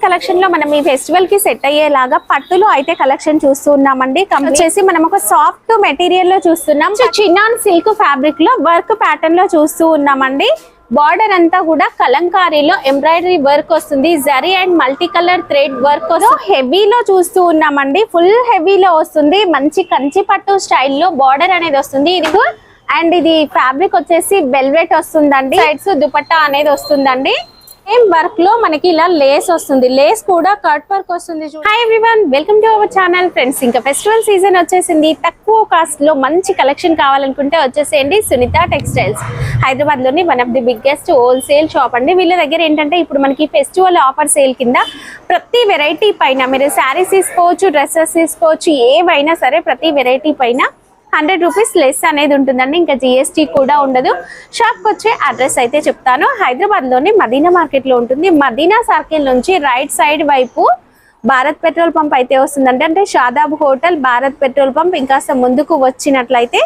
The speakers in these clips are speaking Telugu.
కలెక్షన్ లో మనం ఈ ఫెస్టివల్ కి సెట్ అయ్యేలాగా పట్టులో అయితే కలెక్షన్ చూస్తూ ఉన్నామండి. వచ్చేసి మనం ఒక సాఫ్ట్ మెటీరియల్ లో చూస్తున్నాం. చిన్నాన్ సిల్క్ ఫ్యాబ్రిక్ లో వర్క్ ప్యాటర్న్ లో చూస్తూ ఉన్నామండి. బార్డర్ అంతా కూడా కలంకారీలో ఎంబ్రాయిడరీ వర్క్ వస్తుంది. Zari and multi colour thread work హెవీలో చూస్తూ ఉన్నామండి. ఫుల్ హెవీలో వస్తుంది. మంచి కంచి పట్టు స్టైల్లో బార్డర్ అనేది వస్తుంది. ఇది అండ్ ఇది ఫ్యాబ్రిక్ వచ్చేసి వెల్వెట్ వస్తుందండి. సైడ్స్ దుపట్టా అనేది వస్తుందండి. సేమ్ వర్క్ లో మనకి ఇలా లేస్ వస్తుంది. లేస్ కూడా కట్ వర్క్ వస్తుంది. Hi everyone, welcome to our channel friends. ఇంకా ఫెస్టివల్ సీజన్ వచ్చేసింది. తక్కువ కాస్ట్ లో మంచి కలెక్షన్ కావాలనుకుంటే వచ్చేసేయండి సునీత టెక్స్టైల్స్. హైదరాబాద్ లోని one of the biggest wholesale shop అండి. వీళ్ళ దగ్గర ఏంటంటే ఇప్పుడు మనకి ఫెస్టివల్ ఆఫర్ సేల్ కింద ప్రతి వెరైటీ పైన మీరు శారీస్ తీసుకోవచ్చు, డ్రెస్సెస్ తీసుకోవచ్చు, ఏవైనా సరే ప్రతి వెరైటీ పైన 100 రూపీస్ లెస్ అనేది ఉంటుందండి. ఇంకా జిఎస్టీ కూడా ఉండదు. షాప్కి వచ్చే అడ్రస్ అయితే చెప్తాను. హైదరాబాద్ లోని మదీనా మార్కెట్ లో ఉంటుంది. మదీనా సర్కిల్ నుంచి రైట్ సైడ్ వైపు భారత్ పెట్రోల్ పంప్ అయితే వస్తుందండి. అంటే Shadab hotel, Bharat petrol pump ఇంకాస్త ముందుకు వచ్చినట్లయితే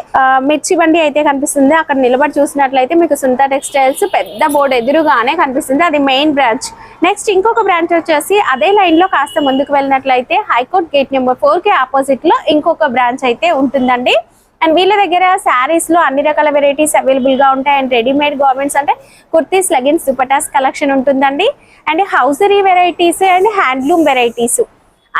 మిర్చి బండి అయితే కనిపిస్తుంది. అక్కడ నిలబడి చూసినట్లయితే మీకు సునీత టెక్స్టైల్స్ పెద్ద బోర్డు ఎదురుగానే కనిపిస్తుంది. అది మెయిన్ బ్రాంచ్. నెక్స్ట్ ఇంకొక బ్రాంచ్ వచ్చేసి అదే లైన్ లో కాస్త ముందుకు వెళ్ళినట్లయితే హైకోర్ట్ గేట్ నెంబర్ 4 కి ఆపోజిట్ లో ఇంకొక బ్రాంచ్ అయితే ఉంటుందండి. అండ్ వీళ్ళ దగ్గర శారీస్ లో అన్ని రకాల వెరైటీస్ అవైలబుల్ గా ఉంటాయి. అండ్ రెడీమేడ్ గార్మెంట్స్ అంటే కుర్తీస్, లెగిన్స్, దుపటాస్ కలెక్షన్ ఉంటుందండి. And hosiery varieties and handloom varieties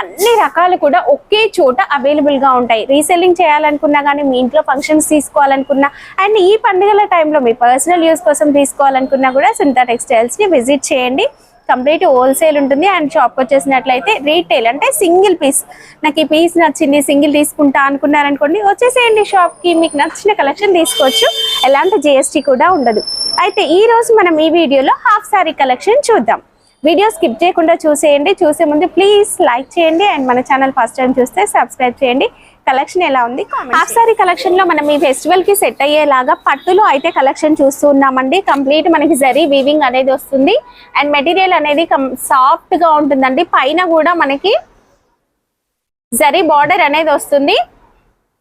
అన్ని రకాలు కూడా ఒకే చోట అవైలబుల్ గా ఉంటాయి. రీసెల్లింగ్ చేయాలనుకున్నా కానీ, మీ ఇంట్లో ఫంక్షన్స్ తీసుకోవాలనుకున్నా, అండ్ ఈ పండుగల టైంలో మీ పర్సనల్ యూస్ కోసం తీసుకోవాలనుకున్నా కూడా సునీత టెక్స్టైల్స్ ని విజిట్ చేయండి. కంప్లీట్ హోల్సేల్ ఉంటుంది. అండ్ షాప్కి వచ్చేసినట్లయితే రీటైల్ అంటే సింగిల్ పీస్, నాకు ఈ పీస్ నచ్చింది సింగిల్ తీసుకుంటా అనుకున్నారనుకోండి, వచ్చేసేయండి షాప్కి. మీకు నచ్చిన కలెక్షన్ తీసుకోవచ్చు. ఎలాంటి జిఎస్టీ కూడా ఉండదు. అయితే ఈ రోజు మనం ఈ వీడియోలో హాఫ్ సారీ కలెక్షన్ చూద్దాం. వీడియో స్కిప్ చేయకుండా చూసేయండి. చూసే ముందు ప్లీజ్ లైక్ చేయండి. అండ్ మన ఛానల్ ఫస్ట్ టైం చూస్తే సబ్స్క్రైబ్ చేయండి. కలెక్షన్ ఎలా ఉంది? హాఫ్ సారీ కలెక్షన్ లో మనం ఈ ఫెస్టివల్ కి సెట్ అయ్యేలాగా పట్టులో అయితే కలెక్షన్ చూస్తూ ఉన్నామండి. కంప్లీట్ మనకి జరీ వీవింగ్ అనేది వస్తుంది. అండ్ మెటీరియల్ అనేది సాఫ్ట్ గా ఉంటుందండి. పైన కూడా మనకి జరీ బార్డర్ అనేది వస్తుంది.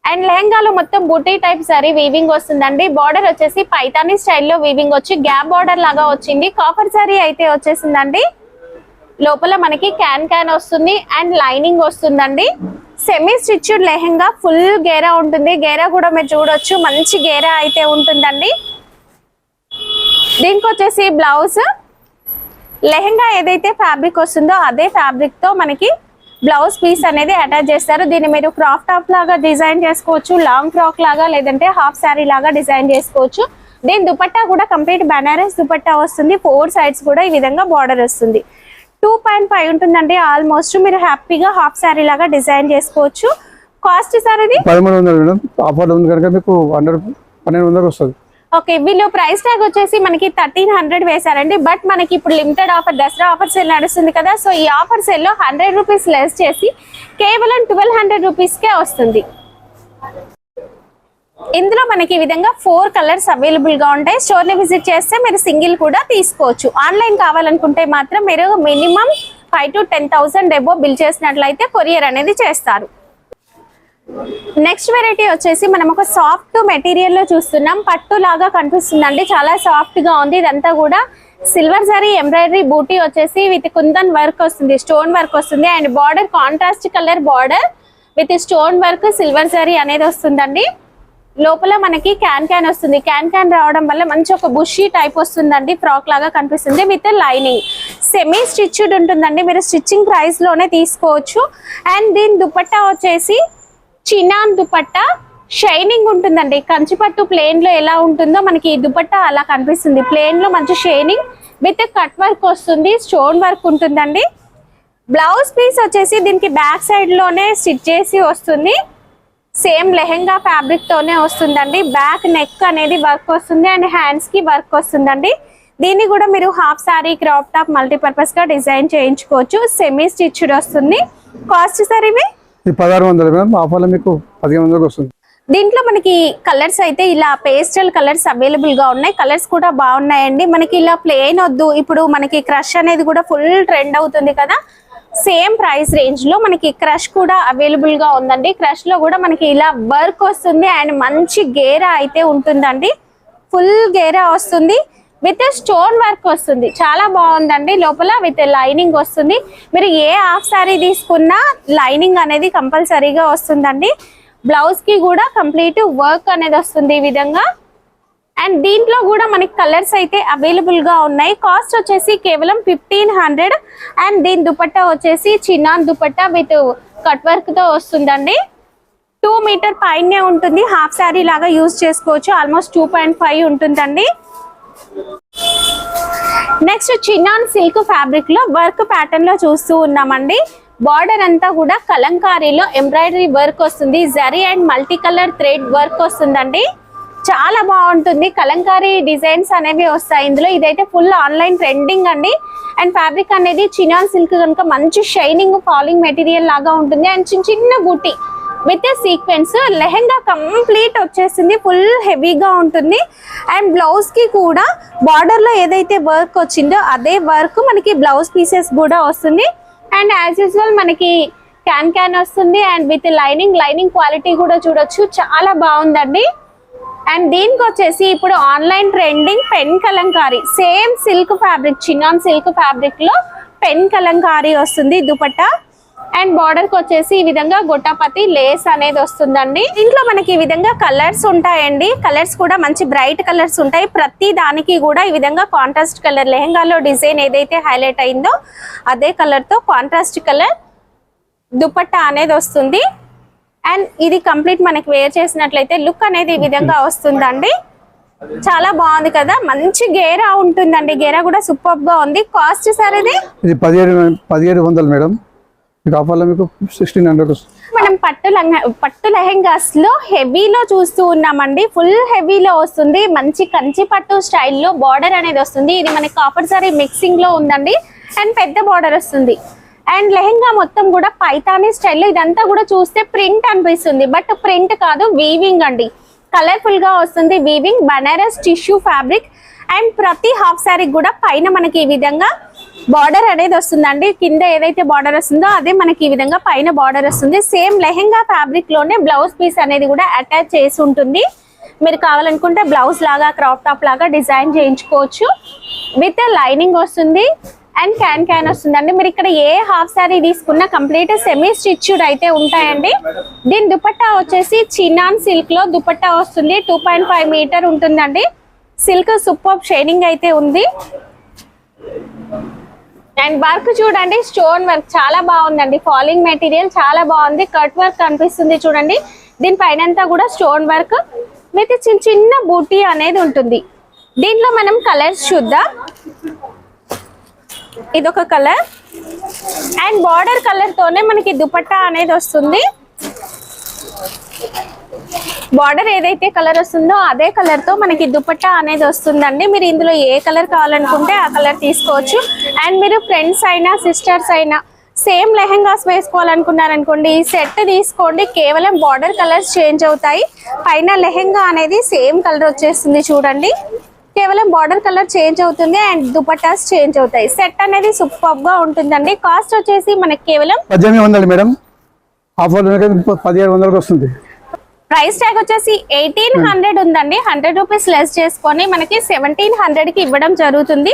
అండ్ లెహంగాలో మొత్తం బూటీ టైప్ జరీ వీవింగ్ వస్తుందండి. బార్డర్ వచ్చేసి పైతానీ స్టైల్లో వీవింగ్ వచ్చి గ్యాప్ బార్డర్ లాగా వచ్చింది. కాపర్ జరీ అయితే వచ్చేసిందండి. లోపల మనకి క్యాన్ వస్తుంది అండ్ లైనింగ్ వస్తుందండి. సెమీ స్టిచ్డ్ లెహంగా, ఫుల్ గేరా ఉంటుంది. గేరా కూడా మీరు చూడొచ్చు, మంచి గేరా అయితే ఉంటుందండి. దీనికి వచ్చేసి బ్లౌజ్, లెహంగా ఏదైతే ఫ్యాబ్రిక్ వస్తుందో అదే ఫ్యాబ్రిక్ తో మనకి బ్లౌజ్ పీస్ అనేది అటాచ్ చేస్తారు. దీన్ని మీరు క్రాప్ టాప్ లాగా డిజైన్ చేసుకోవచ్చు, లాంగ్ ఫ్రాక్ లాగా, లేదంటే హాఫ్ శారీ లాగా డిజైన్ చేసుకోవచ్చు. దీని దుపట్టా కూడా కంప్లీట్ బనారస్ దుపట్టా వస్తుంది. 4 సైడ్స్ కూడా ఈ విధంగా బార్డర్ వస్తుంది. 2.5 ఉంటుందండి. ఆల్మోస్ట్ మీరు హ్యాపీగా హాఫ్ శారీ లాగా డిజైన్ చేసుకోవచ్చు. కాస్ట్ సార్ ఇది 1300 ఆఫర్ ఉంది కనుక మీకు 1200 వస్తుంది. ఓకే, వీళ్ళు ప్రైస్ ట్యాగ్ వచ్చేసి మనకి 1300 వేశారండి. బట్ మనకి ఇప్పుడు limited offer, Dasara offer sale నడుస్తుంది కదా, సో ఈ ఆఫర్ సేల్ లో 100 రూపీస్ లెస్ చేసి కేవలం 1200 రూపీస్ కే వస్తుంది. ఇందులో మనకి ఈ విధంగా 4 కలర్స్ అవైలబుల్ గా ఉంటాయి. స్టోర్ ని విజిట్ చేస్తే మీరు సింగిల్ కూడా తీసుకోవచ్చు. ఆన్లైన్ కావాలనుకుంటే మాత్రం మీరు మినిమం 5,000 to 10,000 ఎబో బిల్ చేసినట్లయితే కొరియర్ అనేది చేస్తారు. నెక్స్ట్ వెరైటీ వచ్చేసి మనం ఒక సాఫ్ట్ మెటీరియల్ లో చూస్తున్నాం. పట్టు లాగా కనిపిస్తుందండి. చాలా సాఫ్ట్ గా ఉంది. ఇదంతా కూడా సిల్వర్ జరీ ఎంబ్రాయిడరీ బూటీ వచ్చేసి విత్ కుందన్ వర్క్ వస్తుంది, స్టోన్ వర్క్ వస్తుంది. And border contrast colour border with stone work, silver zari అనేది వస్తుందండి. లోపల మనకి క్యాన్ వస్తుంది. క్యాన్ రావడం వల్ల మంచి ఒక బుషీ టైప్ వస్తుందండి. ఫ్రాక్ లాగా కనిపిస్తుంది విత్ లైనింగ్. సెమీ స్టిచ్డ్ ఉంటుందండి. మీరు స్టిచ్చింగ్ ప్రైస్ లోనే తీసుకోవచ్చు. అండ్ దీని దుపట్టా వచ్చేసి చినాన్ దుపట్టా, షైనింగ్ ఉంటుందండి. కంచిపట్టు ప్లేన్ లో ఎలా ఉంటుందో మనకి ఈ దుపట్టా అలా కనిపిస్తుంది. ప్లేన్ లో మంచి షైనింగ్ విత్ కట్ వర్క్ వస్తుంది, స్టోన్ వర్క్ ఉంటుందండి. బ్లౌజ్ పీస్ వచ్చేసి దీనికి బ్యాక్ సైడ్ లోనే స్టిచ్ చేసి వస్తుంది. సేమ్ లెహంగా ఫ్యాబ్రిక్ తోనే వస్తుందండి. బ్యాక్ నెక్ అనేది వర్క్ వస్తుంది అండ్ హ్యాండ్స్ కి వర్క్ వస్తుందండి. దీన్ని కూడా మీరు half sorry, crop top, multipurpose గా డిజైన్ చేయించుకోవచ్చు. సెమీ స్టిచ్డ్ వస్తుంది. కాస్ట్ సార్ ఇవి 1600 మేడం. ఆఫర్లో మీకు 1500 వస్తుంది. దీంట్లో మనకి కలర్స్ అయితే ఇలా పేస్టల్ కలర్స్ అవైలబుల్ గా ఉన్నాయి. కలర్స్ కూడా బాగున్నాయండి. మనకి ఇలా ప్లెయిన్ వద్దు, ఇప్పుడు మనకి క్రష్ అనేది కూడా ఫుల్ ట్రెండ్ అవుతుంది కదా, సేమ్ ప్రైస్ రేంజ్ లో మనకి క్రష్ కూడా అవైలబుల్ గా ఉందండి. క్రష్ లో కూడా మనకి ఇలా వర్క్ వస్తుంది అండ్ మంచి గేరా అయితే ఉంటుందండి. ఫుల్ గేరా వస్తుంది. విత్ స్టోన్ వర్క్ వస్తుంది, చాలా బాగుందండి. లోపల విత్ లైనింగ్ వస్తుంది. మీరు ఏ హాఫ్ సారీ తీసుకున్నా లైనింగ్ అనేది కంపల్సరీగా వస్తుందండి. బ్లౌజ్ కి కూడా కంప్లీట్ వర్క్ అనేది వస్తుంది ఈ విధంగా. అండ్ దీంట్లో కూడా మనకి కలర్స్ అయితే అవైలబుల్ గా ఉన్నాయి. కాస్ట్ వచ్చేసి కేవలం 1500. అండ్ దీని దుపట్టా వచ్చేసి chinon dupatta with cut work తో వస్తుందండి. 2 మీటర్ పైనే ఉంటుంది. హాఫ్ శారీ లాగా యూజ్ చేసుకోవచ్చు. ఆల్మోస్ట్ 2.5 ఉంటుందండి. నెక్స్ట్ చిన్నాన్ సిల్క్ ఫ్యాబ్రిక్ లో వర్క్ ప్యాటర్న్ లో చూస్తూ ఉన్నామండి. బార్డర్ అంతా కూడా కలంకారీలో ఎంబ్రాయిడరీ వర్క్ వస్తుంది. Zari and multi colour thread work వస్తుందండి. చాలా బాగుంటుంది. కలంకారీ డిజైన్స్ అనేవి వస్తాయి ఇందులో. ఇదైతే ఫుల్ ఆన్లైన్ ట్రెండింగ్ అండి. అండ్ ఫ్యాబ్రిక్ అనేది చినాన్ సిల్క్ కనుక మంచి షైనింగ్ ఫాలింగ్ మెటీరియల్ లాగా ఉంటుంది. అండ్ చిన్న చిన్న బూటీ విత్ సీక్వెన్స్. లెహెంగా కంప్లీట్ వచ్చేసింది, ఫుల్ హెవీగా ఉంటుంది. అండ్ బ్లౌజ్ కి కూడా బార్డర్ లో ఏదైతే వర్క్ వచ్చిందో అదే వర్క్ మనకి బ్లౌజ్ పీసెస్ కూడా వస్తుంది. అండ్ యాజ్ యూజువల్ మనకి క్యాన్ వస్తుంది. అండ్ విత్ లైనింగ్ క్వాలిటీ కూడా చూడొచ్చు, చాలా బాగుందండి. అండ్ దీనికి వచ్చేసి ఇప్పుడు online trending pen Kalamkari, same silk fabric, chinon silk fabric లో పెన్ కలంకారీ వస్తుంది దుపట్టా. అండ్ బార్డర్ కి వచ్చేసి ఈ విధంగా గొట్టాపతి లేస్ అనేది వస్తుందండి. దీంట్లో మనకి ఈ విధంగా కలర్స్ ఉంటాయండి. కలర్స్ కూడా మంచి బ్రైట్ కలర్స్ ఉంటాయి. ప్రతి దానికి కూడా ఈ విధంగా కాంట్రాస్ట్ కలర్, లెహంగాలో డిజైన్ ఏదైతే హైలైట్ అయిందో అదే కలర్ తో కాంట్రాస్ట్ కలర్ దుపట్టా అనేది వస్తుంది. అండ్ ఇది కంప్లీట్ మనకి వేర్ చేసినట్లయితే లుక్ అనేది ఈ విధంగా వస్తుందండి. చాలా బాగుంది కదా, మంచి గేరా ఉంటుందండి. గేరా కూడా సూపర్ గా ఉంది. కాస్ట్ సార్ ఇది 1700 మేడం. మీకు ఆఫర్లో మీకు 1600. మనం పట్టు లెహెంగాస్ లో హెవీలో చూస్తూ ఉన్నామండి. ఫుల్ హెవీలో వస్తుంది. మంచి కంచి పట్టు స్టైల్లో బార్డర్ అనేది వస్తుంది. ఇది మనకి కాపర్ సారీ మిక్సింగ్ లో ఉందండి. అండ్ పెద్ద బార్డర్ వస్తుంది. అండ్ లెహెంగా మొత్తం కూడా పైతానీ స్టైల్లో. ఇదంతా కూడా చూస్తే ప్రింట్ అనిపిస్తుంది, బట్ ప్రింట్ కాదు, వీవింగ్ అండి. కలర్ఫుల్ గా వస్తుంది weaving. Banaras tissue fabric. And ప్రతి హాఫ్ శారీ కూడా పైన మనకి ఈ విధంగా బార్డర్ అనేది వస్తుందండి. కింద ఏదైతే బార్డర్ వస్తుందో అదే మనకి ఈ విధంగా పైన బార్డర్ వస్తుంది. సేమ్ లెహెంగా ఫ్యాబ్రిక్ లోనే బ్లౌజ్ పీస్ అనేది కూడా అటాచ్ చేసి ఉంటుంది. మీరు కావాలనుకుంటే బ్లౌజ్ లాగా క్రాప్ టాప్ లాగా డిజైన్ చేయించుకోవచ్చు. విత్ లైనింగ్ వస్తుంది. అండ్ క్యాన్ వస్తుందండి. మీరు ఇక్కడ ఏ హాఫ్ శారీ తీసుకున్నా కంప్లీట్ సెమీ స్టిచ్డ్ అయితే ఉంటాయండి. దీని దుపట్టా వచ్చేసి చినాన్ సిల్క్ లో దుపట్టా వస్తుంది. 2.5 మీటర్ ఉంటుందండి. సిల్క్ సూపర్ షైనింగ్ అయితే ఉంది. అండ్ వర్క్ చూడండి, స్టోన్ వర్క్ చాలా బాగుందండి. ఫాలింగ్ మెటీరియల్ చాలా బాగుంది. కట్ వర్క్ కనిపిస్తుంది చూడండి. దీని పైన కూడా స్టోన్ వర్క్ విత్ చిన్న బూటీ అనేది ఉంటుంది. దీంట్లో మనం కలర్స్ చూద్దాం. ఇదొక కలర్. అండ్ బార్డర్ కలర్ తోనే మనకి దుపట్టా అనేది వస్తుంది. బార్డర్ ఏదైతే కలర్ వస్తుందో అదే కలర్ తో మనకి దుపట్టా అనేది వస్తుందండి. మీరు ఇందులో ఏ కలర్ కావాలనుకుంటే ఆ కలర్ తీసుకోవచ్చు. అండ్ మీరు ఫ్రెండ్స్ అయినా సిస్టర్స్ అయినా సేమ్ లెహెంగాస్ వేసుకోవాలనుకున్నారనుకోండి, ఈ సెట్ తీసుకోండి. కేవలం బార్డర్ కలర్స్ చేంజ్ అవుతాయి. పైన లెహెంగా అనేది సేమ్ కలర్ వచ్చేస్తుంది చూడండి. కేవలం బార్డర్ కలర్ చేంజ్ అవుతుంది. అండ్ దుపట్టాస్ చేంజ్ అవుతాయి. సెట్ అనేది సూపర్ గా ఉంటుందండి. కాస్ట్ వచ్చేసి మనకి కేవలం 1800 మేడం. ఆఫర్ 1700 వస్తుంది. ప్రైస్ ట్యాగ్ వచ్చేసి 1800 ఉందండి. 100 రూపీస్ లెస్ చేసుకొని మనకి 1700 కి ఇవ్వడం జరుగుతుంది.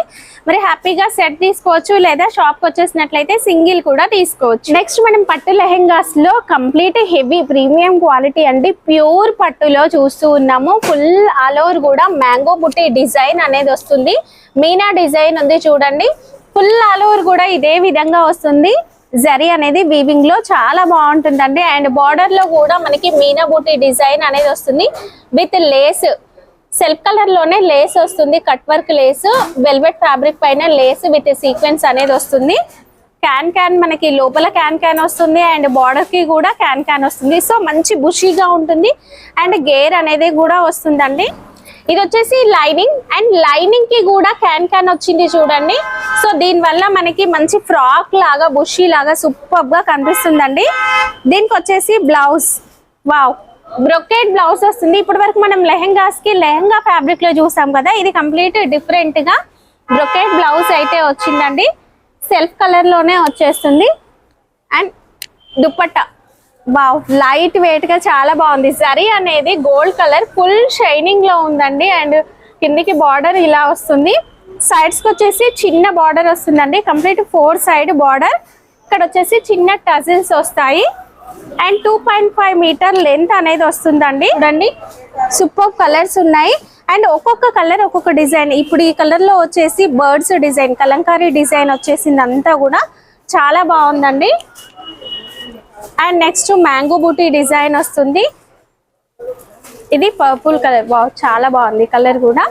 మరి హ్యాపీగా సెట్ తీసుకోవచ్చు, లేదా షాప్ కి వచ్చేసినట్లయితే సింగిల్ కూడా తీసుకోవచ్చు. నెక్స్ట్ మనం పట్టు లెహెంగాస్ లో కంప్లీట్ హెవీ ప్రీమియం క్వాలిటీ అండి. ప్యూర్ పట్టులో చూస్తూ ఉన్నాము. ఫుల్ ఆల్ ఓవర్ కూడా మ్యాంగో బుట్టి డిజైన్ అనేది వస్తుంది. మీనా డిజైన్ ఉంది చూడండి. ఫుల్ ఆల్ ఓవర్ కూడా ఇదే విధంగా వస్తుంది. జరీ అనేది వీవింగ్ లో చాలా బాగుంటుందండి. అండ్ బార్డర్ లో కూడా మనకి మీనా బూటీ డిజైన్ అనేది వస్తుంది. విత్ లేస్, సెల్ఫ్ కలర్ లోనే లేస్ వస్తుంది. Cut work lace, velvet fabric పైన లేస్ విత్ సీక్వెన్స్ అనేది వస్తుంది. క్యాన్ మనకి లోపల క్యాన్ వస్తుంది. అండ్ బార్డర్ కి కూడా క్యాన్ వస్తుంది. సో మంచి బుషీగా ఉంటుంది. అండ్ గేర్ అనేది కూడా వస్తుందండి. ఇది వచ్చేసి లైనింగ్. అండ్ లైనింగ్ కి కూడా క్యాన్ వచ్చింది చూడండి. సో దీని వల్ల మనకి మంచి ఫ్రాక్ లాగా బుషీ లాగా సూపర్ గా కనిపిస్తుందండి. దీనికి వచ్చేసి బ్లౌజ్, వావ్, బ్రొకేట్ బ్లౌజ్ వస్తుంది. ఇప్పటి వరకు మనం లెహెంగాస్ కి లెహెంగా ఫ్యాబ్రిక్ లో చూసాం కదా, ఇది కంప్లీట్ డిఫరెంట్ గా బ్రొకేట్ బ్లౌజ్ అయితే వచ్చిందండి. సెల్ఫ్ కలర్ లోనే వచ్చేస్తుంది. And dupatta, wow, light weight గా చాలా బాగుంది. జరీ అనేది గోల్డ్ కలర్ ఫుల్ షైనింగ్ లో ఉందండి. అండ్ కిందికి బార్డర్ ఇలా వస్తుంది, సైడ్స్ కి వచ్చేసి చిన్న బార్డర్ వస్తుందండి, కంప్లీట్ 4 సైడ్ బార్డర్. ఇక్కడ వచ్చేసి చిన్న టజిల్స్ వస్తాయి అండ్ 2.5 మీటర్ లెంత్ అనేది వస్తుందండి. చూడండి సూపర్ కలర్స్ ఉన్నాయి అండ్ ఒక్కొక్క కలర్ ఒక్కొక్క డిజైన్. ఇప్పుడు ఈ కలర్ లో వచ్చేసి బర్డ్స్ డిజైన్, కలంకారీ డిజైన్ వచ్చేసింది, అంతా కూడా చాలా బాగుందండి. And next mango buti design వస్తుంది, ఇది పర్పుల్ కలర్. చాలా బాగుంది కలర్ కూడా.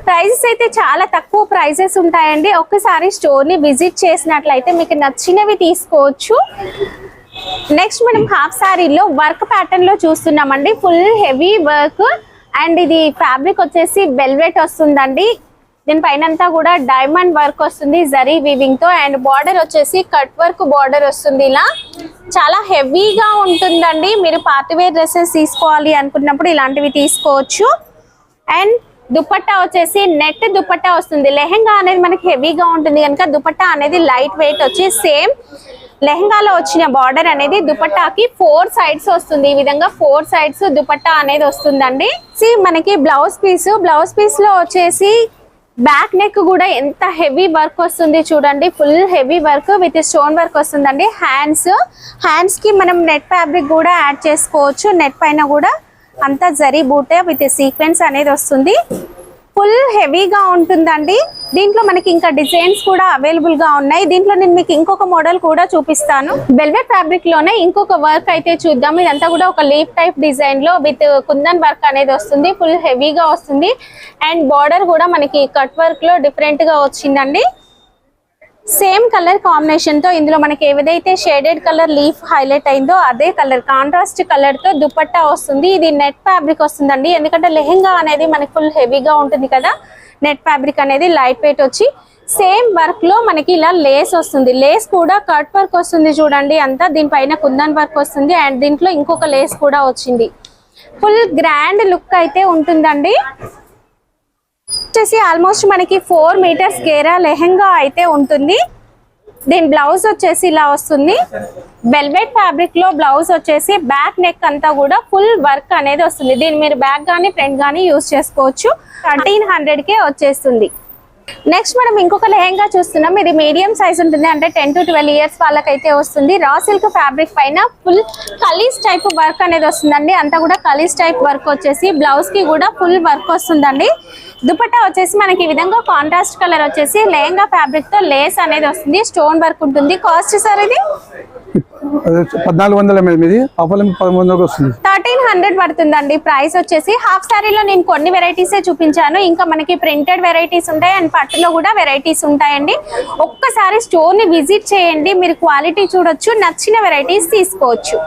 ప్రైజెస్ అయితే చాలా తక్కువ ప్రైజెస్ ఉంటాయండి. ఒక్కసారి స్టోర్ ని విజిట్ చేసినట్లయితే మీకు నచ్చినవి తీసుకోవచ్చు. నెక్స్ట్ మనం హాఫ్ సారీలో వర్క్ ప్యాటర్న్ లో చూస్తున్నామండి, ఫుల్ హెవీ వర్క్ అండ్ ఇది ఫ్యాబ్రిక్ వచ్చేసి వెల్వెట్ వస్తుందండి. దీనిపైన అంతా కూడా డైమండ్ వర్క్ వస్తుంది జరీ వీవింగ్ తో అండ్ బార్డర్ వచ్చేసి కట్ వర్క్ బార్డర్ వస్తుంది. ఇలా చాలా హెవీగా ఉంటుందండి. మీరు పార్టీ వేర్ డ్రెస్సెస్ తీసుకోవాలి అనుకున్నప్పుడు ఇలాంటివి తీసుకోవచ్చు. అండ్ దుపట్టా వచ్చేసి నెట్ దుపట్టా వస్తుంది. లెహెంగా అనేది మనకి హెవీగా ఉంటుంది కనుక దుపట్టా అనేది లైట్ వెయిట్ వచ్చి సేమ్ లెహంగాలో వచ్చిన బార్డర్ అనేది దుపట్టాకి 4 సైడ్స్ వస్తుంది. ఈ విధంగా 4 సైడ్స్ దుపట్టా అనేది వస్తుందండి. మనకి బ్లౌజ్ పీస్ లో వచ్చేసి బ్యాక్ నెక్ కూడా ఎంత హెవీ వర్క్ వస్తుంది చూడండి, full heavy work with stone work వస్తుందండి. హ్యాండ్స్ కి మనం నెట్ ఫ్యాబ్రిక్ కూడా యాడ్ చేసుకోవచ్చు. నెట్ పైన కూడా అంతా జరీ బూటే విత్ సీక్వెన్స్ అనేది వస్తుంది. ఫుల్ హెవీగా ఉంటుందండి. దీంట్లో మనకి ఇంకా డిజైన్స్ కూడా అవైలబుల్ గా ఉన్నాయి. దీంట్లో నేను మీకు ఇంకొక మోడల్ కూడా చూపిస్తాను. వెల్వెట్ ఫ్యాబ్రిక్ లోనే ఇంకొక వర్క్ అయితే చూద్దాం. ఇదంతా కూడా ఒక లీఫ్ టైప్ డిజైన్ లో విత్ కుందన్ వర్క్ అనేది వస్తుంది, ఫుల్ హెవీగా వస్తుంది అండ్ బార్డర్ కూడా మనకి కట్ వర్క్ లో డిఫరెంట్ గా వచ్చిందండి. సేమ్ కలర్ కాంబినేషన్ తో ఇందులో మనకి ఏదైతే షేడెడ్ కలర్ లీఫ్ హైలైట్ అయిందో అదే కలర్ కాంట్రాస్ట్ కలర్ తో దుపట్టా వస్తుంది. ఇది నెట్ ఫ్యాబ్రిక్ వస్తుందండి, ఎందుకంటే లెహెంగా అనేది మనకి ఫుల్ హెవీగా ఉంటుంది కదా. నెట్ ఫ్యాబ్రిక్ అనేది లైట్ వెయిట్ వచ్చి సేమ్ వర్క్ లో మనకి ఇలా లేస్ వస్తుంది. లేస్ కూడా కట్ వర్క్ వస్తుంది చూడండి అంతా. దీనిపైన కుందన్ వర్క్ వస్తుంది అండ్ దీంట్లో ఇంకొక లేస్ కూడా వచ్చింది. ఫుల్ గ్రాండ్ లుక్ అయితే ఉంటుందండి. వచ్చేసి ఆల్మోస్ట్ మనకి 4 మీటర్స్ గేరా లెహెంగా అయితే ఉంటుంది. దీని బ్లౌజ్ వచ్చేసి ఇలా వస్తుంది. వెల్వెట్ ఫ్యాబ్రిక్ లో బ్లౌజ్ వచ్చేసి బ్యాక్ నెక్ అంతా కూడా ఫుల్ వర్క్ అనేది వస్తుంది. దీన్ని మీరు బ్యాక్ గానీ ఫ్రంట్ గానీ యూజ్ చేసుకోవచ్చు. 1300కే వచ్చేస్తుంది. నెక్స్ట్ మనం ఇంకొక లెహెంగా చూస్తున్నాం. ఇది మీడియం సైజ్ ఉంటుంది, అంటే 10 to 12 ఇయర్స్ వాళ్ళకైతే వస్తుంది. రా సిల్క్ ఫ్యాబ్రిక్ పైన ఫుల్ కలీస్ టైప్ వర్క్ అనేది వస్తుందండి. అంతా కూడా కలీస్ టైప్ వర్క్ వచ్చేసి బ్లౌజ్ కి కూడా ఫుల్ వర్క్ వస్తుందండి. దుపట్టా వచ్చేసి మనకి ఈ విధంగా కాంట్రాస్ట్ కలర్ వచ్చేసి లెహంగా ఫ్యాబ్రిక్ తో లేస్ అనేది వస్తుంది, స్టోన్ వర్క్ ఉంటుంది. కాస్ట్ సార్ ఇది 1400 ఇది ఆఫర్ 1300 వస్తుంది. 1300 పడుతుందండి ప్రైస్ వచ్చేసి. హాఫ్ సారీలో నేను కొన్ని వెరైటీస్ చూపించాను, ఇంకా మనకి ప్రింటెడ్ వెరైటీస్ ఉంటాయి అండ్ పట్టులో కూడా వెరైటీస్ ఉంటాయండి. ఒక్కసారి స్టోర్ ని విజిట్ చేయండి, మీరు క్వాలిటీ చూడొచ్చు, నచ్చిన వెరైటీస్ తీసుకోవచ్చు.